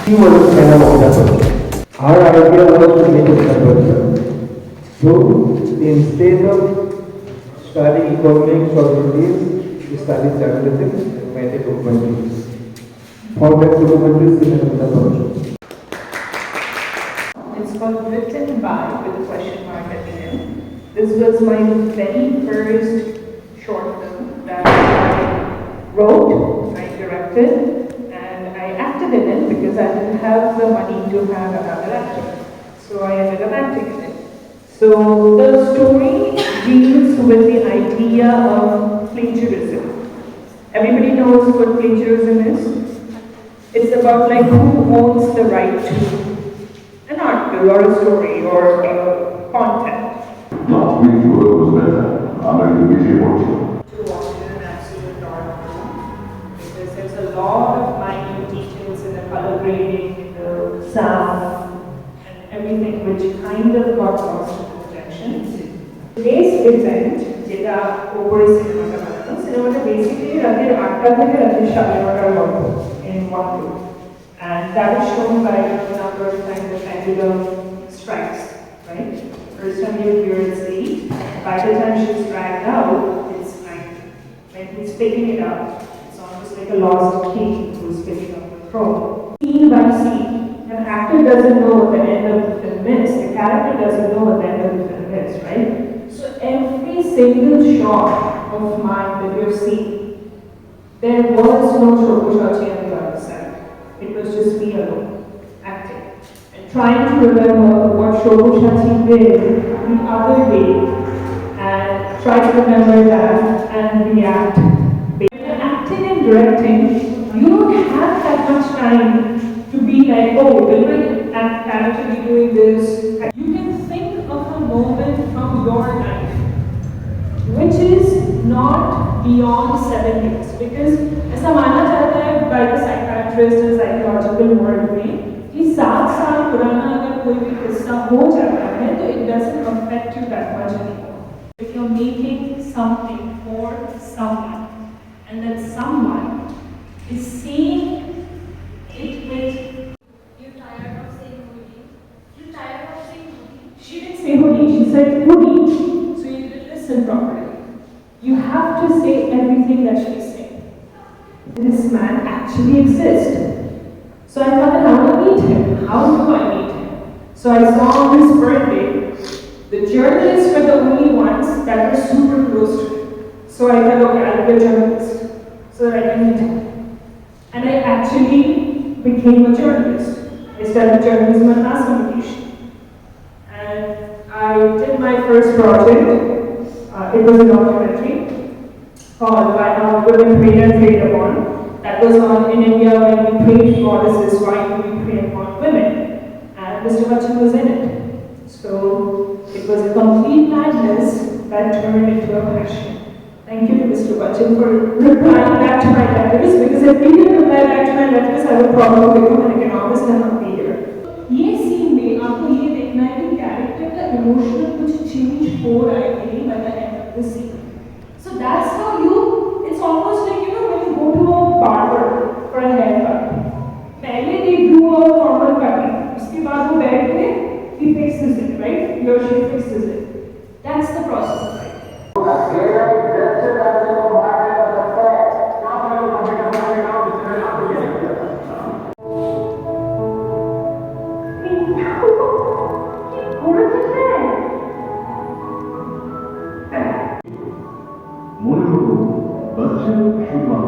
He was a fan of Chakrabarty. Our idea was to make it conversion. So instead of studying economics or business, we studied journalism and made a documentary. For that documentary, we have the project. It's called Written By with a question mark at the end. This was my very first short film that I wrote, I directed, and I acted in it because I didn't have the money to have another actor. So I ended up acting in it. So the story deals with the idea of plagiarism. Everybody knows what plagiarism is. It's about like who owns the right to an article or a story or content. Last week's work was better. I'm going to be able to. To watch in an absolute dark room because there's a lot of minute details in the color grading, in the sound, and everything which kind of got lost in the projection. Today's event, যেটা ওপরে সিনেমাটা বানানো, সিনেমাটা basically রাতের 8টা থেকে রাতের 9:30টার গল্প in one room. And that is shown by a number of times the pendulum strikes, right? First time you hear it's 8, by the time she's dragged out, it's 9. When he's picking it up, it's almost like a lost king who's picking up the throne. Scene by scene, an actor doesn't know what the end of the film is, the character doesn't know what the end of the film is, right? So every single shot of mine that you've seen, there was no Sabyasachi on the other side. It was just me alone, acting. And trying to remember what Sabyasachi did the other day, and try to remember that and react. When you're acting and directing, you don't have that much time to be like, oh, will my character be doing this? You can think of a moment from your life, which is not beyond 7 years, because ऐसा माना जाता है by the psychiatrist and psychological world में कि 7 साल पुराना अगर कोई भी किस्सा हो जाता है तो it doesn't affect you that much anymore. If you're making something for someone and that someone is seeing it with you tired of saying hoodie? You tired of saying hoodie? she didn't say hoodie, she said hoodie, so you didn't listen properly. You have to say everything that she's saying. This man actually exists. So I thought, how do I meet him? How do I meet him? So I saw on his birthday, the journalists were the only ones that were super close to him. So I thought, okay, I'll be a journalist so that I can meet him. And I actually became a journalist. I studied journalism and mass communication. And I did my first project. It was a documentary called Why Not Women Prey and Preyed Upon. That was on in India when we preyed goddesses, why do we prey upon women? And Mr. Bachchan was in it. So it was a complete madness that turned into a passion. Thank you to Mr. Bachchan for replying back to my letters, because if he didn't reply back to my letters, I would probably become an economist and not be here. ये scene में आपको ये देखना है कि character का emotional कुछ change हो रहा है कि नहीं by the end of the scene. So that's how it's almost like, you know, when you go to a barber for a haircut. पहले they do a normal cutting. उसके बाद वो बैठ के he fixes it, right? He or she fixes it. That's the process of it. Bachchan should